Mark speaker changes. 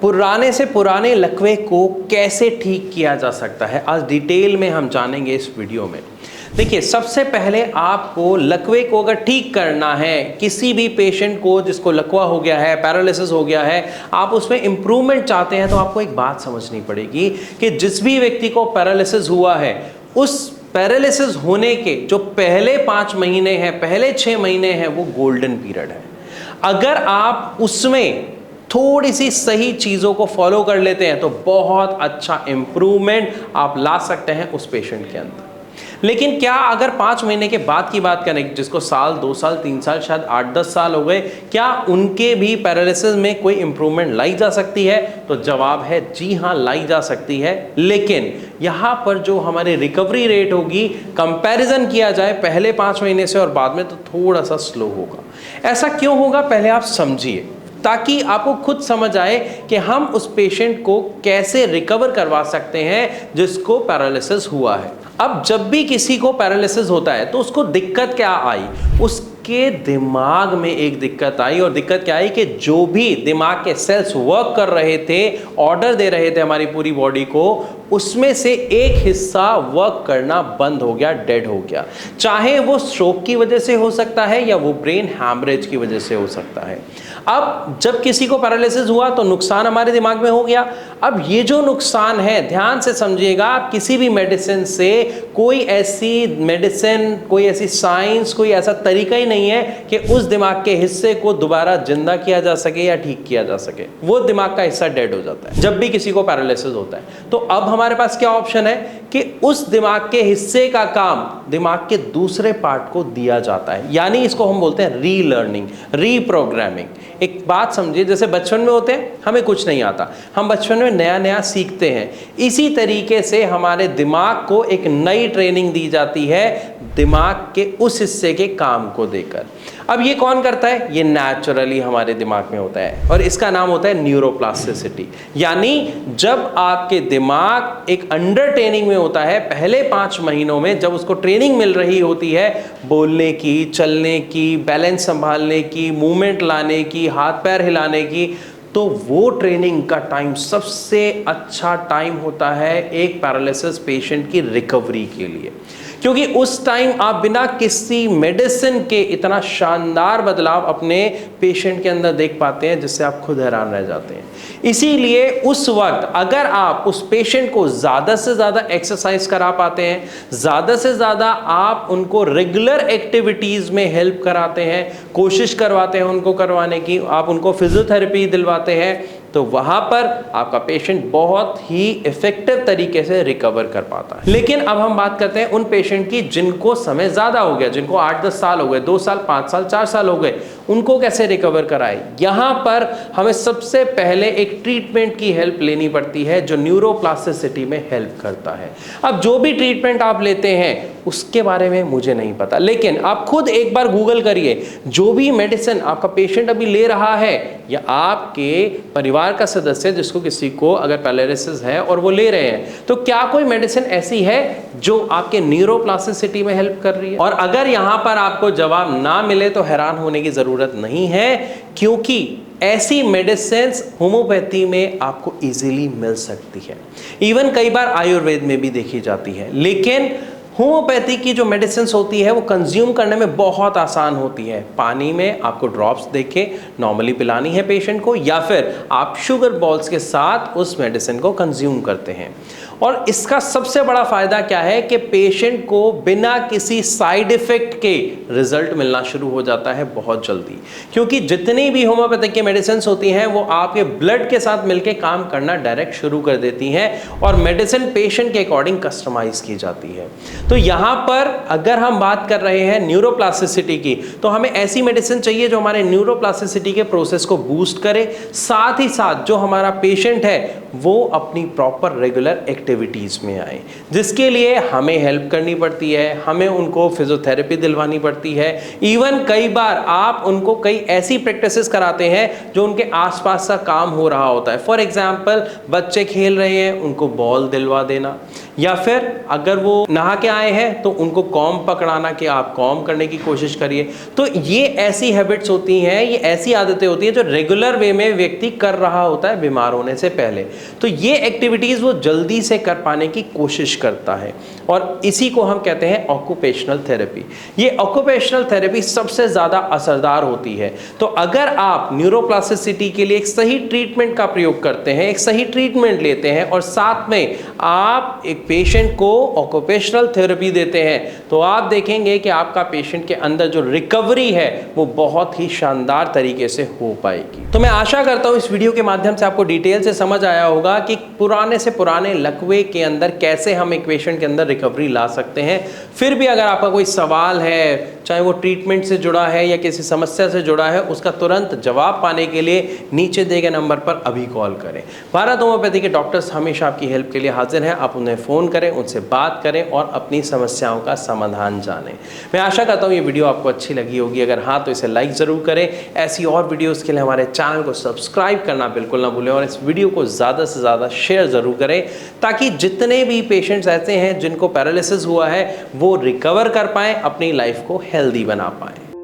Speaker 1: पुराने से पुराने लकवे को कैसे ठीक किया जा सकता है, आज डिटेल में हम जानेंगे इस वीडियो में। देखिए, सबसे पहले आपको लकवे को अगर ठीक करना है, किसी भी पेशेंट को जिसको लकवा हो गया है, पैरालिसिस हो गया है, आप उसमें इंप्रूवमेंट चाहते हैं, तो आपको एक बात समझनी पड़ेगी कि जिस भी व्यक्ति को पैरालिसिस हुआ है, उस पैरालिसिस होने के जो पहले 5 महीने हैं, पहले 6 महीने हैं, वो गोल्डन पीरियड है। अगर आप उसमें थोड़ी सी सही चीज़ों को फॉलो कर लेते हैं तो बहुत अच्छा इंप्रूवमेंट आप ला सकते हैं उस पेशेंट के अंदर। लेकिन क्या अगर 5 महीने के बाद की बात करें, जिसको साल, 2 साल, 3 साल, शायद 8-10 साल हो गए, क्या उनके भी पैरालिसिस में कोई इंप्रूवमेंट लाई जा सकती है? तो जवाब है जी हाँ, लाई जा सकती है। लेकिन यहाँ पर जो हमारी रिकवरी रेट होगी, कंपैरिजन किया जाए पहले 5 महीने से और बाद में, तो थोड़ा सा स्लो होगा। ऐसा क्यों होगा, पहले आप समझिए, ताकि आपको खुद समझ आए कि हम उस पेशेंट को कैसे रिकवर करवा सकते हैं जिसको पैरालिसिस हुआ है। अब जब भी किसी को पैरालिसिस होता है तो उसको दिक्कत क्या आई, उसके दिमाग में एक दिक्कत आई। और दिक्कत क्या आई कि जो भी दिमाग के सेल्स वर्क कर रहे थे, ऑर्डर दे रहे थे हमारी पूरी बॉडी को, उसमें से एक हिस्सा वर्क करना बंद हो गया, डेड हो गया। चाहे वो स्ट्रोक की वजह से हो सकता है या वो ब्रेन हैमरेज की वजह से हो सकता है। अब जब किसी को पैरालिसिस हुआ तो नुकसान हमारे दिमाग में हो गया। अब ये जो नुकसान है, ध्यान से समझिएगा, किसी भी मेडिसिन से, कोई ऐसी मेडिसिन, कोई ऐसी साइंस, कोई ऐसा तरीका ही नहीं है कि उस दिमाग के हिस्से को दोबारा जिंदा किया जा सके या ठीक किया जा सके। वो दिमाग का हिस्सा डेड हो जाता है जब भी किसी को पैरालिसिस होता है। तो अब हमारे पास क्या ऑप्शन है कि उस दिमाग के हिस्से का काम दिमाग के दूसरे पार्ट को दिया जाता है, यानी इसको हम बोलते हैं रीलर्निंग, रीप्रोग्रामिंग। एक बात समझिए, जैसे बचपन में होते हैं, हमें कुछ नहीं आता, हम बचपन में नया नया सीखते हैं। इसी तरीके से हमारे दिमाग को एक नई ट्रेनिंग दी जाती है दिमाग के उस हिस्से के काम को देकर। अब ये कौन करता है? ये नेचुरली हमारे दिमाग में होता है और इसका नाम होता है न्यूरोप्लास्टिसिटी। यानी जब आपके दिमाग एक अंडर ट्रेनिंग में होता है, पहले 5 महीनों में जब उसको ट्रेनिंग मिल रही होती है बोलने की, चलने की, बैलेंस संभालने की, मूवमेंट लाने की, हाथ पैर हिलाने की, तो वो ट्रेनिंग का टाइम सबसे अच्छा टाइम होता है एक पैरालिसिस पेशेंट की रिकवरी के लिए। क्योंकि उस टाइम आप बिना किसी मेडिसिन के इतना शानदार बदलाव अपने पेशेंट के अंदर देख पाते हैं जिससे आप खुद हैरान रह जाते हैं। इसीलिए उस वक्त अगर आप उस पेशेंट को ज़्यादा से ज़्यादा एक्सरसाइज करा पाते हैं, ज़्यादा से ज़्यादा आप उनको रेगुलर एक्टिविटीज़ में हेल्प कराते हैं, कोशिश करवाते हैं उनको करवाने की, आप उनको फिजियोथेरेपी दिलवाते हैं, तो वहां पर आपका पेशेंट बहुत ही इफेक्टिव तरीके से रिकवर कर पाता है। लेकिन अब हम बात करते हैं उन पेशेंट की जिनको समय ज्यादा हो गया, जिनको 8-10 साल हो गए, 2 साल, 5 साल, 4 साल हो गए, उनको कैसे रिकवर कराए। यहां पर हमें सबसे पहले एक ट्रीटमेंट की हेल्प लेनी पड़ती है जो न्यूरोप्लास्टिसिटी में हेल्प करता है। अब जो भी ट्रीटमेंट आप लेते हैं उसके बारे में मुझे नहीं पता, लेकिन आप खुद एक बार गूगल करिए, जो भी मेडिसिन आपका पेशेंट अभी ले रहा है या आपके परिवार का सदस्य जिसको किसी को अगर पैरालिसिस है और वो ले रहे हैं, तो क्या कोई मेडिसिन ऐसी है जो आपके न्यूरोप्लास्टिसिटी में हेल्प कर रही है? और अगर यहां पर आपको जवाब ना मिले तो हैरान होने की जरूरत नहीं है, क्योंकि ऐसी मेडिसिन होम्योपैथी में आपको इजीली मिल सकती है। इवन कई बार आयुर्वेद में भी देखी जाती है। लेकिन होम्योपैथी की जो मेडिसिन होती है वो कंज्यूम करने में बहुत आसान होती है। पानी में आपको ड्रॉप्स देके नॉर्मली पिलानी है पेशेंट को, या फिर आप शुगर बॉल्स के साथ उस मेडिसिन को कंज्यूम करते हैं। और इसका सबसे बड़ा फायदा क्या है कि पेशेंट को बिना किसी साइड इफेक्ट के रिजल्ट मिलना शुरू हो जाता है बहुत जल्दी। क्योंकि जितनी भी होम्योपैथिक की मेडिसिन होती हैं वो आपके ब्लड के साथ मिलकर काम करना डायरेक्ट शुरू कर देती हैं और मेडिसिन पेशेंट के अकॉर्डिंग कस्टमाइज की जाती है। तो यहाँ पर अगर हम बात कर रहे हैं न्यूरोप्लास्टिसिटी की, तो हमें ऐसी मेडिसिन चाहिए जो हमारे न्यूरोप्लास्टिसिटी के प्रोसेस को बूस्ट करे, साथ ही साथ जो हमारा पेशेंट है वो अपनी प्रॉपर रेगुलर एक्टिविटीज़ में आए, जिसके लिए हमें हेल्प करनी पड़ती है, हमें उनको फिजियोथेरेपी दिलवानी पड़ती है। इवन कई बार आप उनको कई ऐसी प्रैक्टिसेस कराते हैं जो उनके आसपास का काम हो रहा होता है। फॉर एग्जांपल, बच्चे खेल रहे हैं, उनको बॉल दिलवा देना, या फिर अगर वो नहा के आए हैं तो उनको कॉम पकड़ाना कि आप कॉम करने की कोशिश करिए। तो ये ऐसी हैबिट्स होती हैं, ये ऐसी आदतें होती हैं जो रेगुलर वे में व्यक्ति कर रहा होता है बीमार होने से पहले। तो ये एक्टिविटीज़ वो जल्दी से कर पाने की कोशिश करता है और इसी को हम कहते हैं ऑक्यूपेशनल थेरेपी। ये ऑक्यूपेशनल थेरेपी सबसे ज़्यादा असरदार होती है। तो अगर आप न्यूरोप्लास्टिसिटी के लिए एक सही ट्रीटमेंट का प्रयोग करते हैं, एक सही ट्रीटमेंट लेते हैं और साथ में आप एक पेशेंट को ऑक्यूपेशनल थेरेपी देते हैं, तो आप देखेंगे कि आपका पेशेंट के अंदर जो रिकवरी है वो बहुत ही शानदार तरीके से हो पाएगी। तो मैं आशा करता हूँ इस वीडियो के माध्यम से आपको डिटेल से समझ आया होगा कि पुराने से पुराने लकवे के अंदर कैसे हम एक पेशेंट के अंदर रिकवरी ला सकते हैं। फिर भी अगर आपका कोई सवाल है, चाहे वो ट्रीटमेंट से जुड़ा है या किसी समस्या से जुड़ा है, उसका तुरंत जवाब पाने के लिए नीचे दिए गए नंबर पर अभी कॉल करें। भारत होम्योपैथी के डॉक्टर्स हमेशा आपकी हेल्प के लिए हाजिर हैं। आप उन्हें फ़ोन करें, उनसे बात करें और अपनी समस्याओं का समाधान जानें। मैं आशा करता हूँ ये वीडियो आपको अच्छी लगी होगी। अगर हाँ तो इसे लाइक ज़रूर करें। ऐसी और वीडियोज़ के लिए हमारे चैनल को सब्सक्राइब करना बिल्कुल ना भूलें और इस वीडियो को ज़्यादा से ज़्यादा शेयर ज़रूर करें, ताकि जितने भी पेशेंट्स ऐसे हैं जिनको पैरालिसिस हुआ है वो रिकवर कर पाएँ, अपनी लाइफ को हेल्दी बना पाएँ।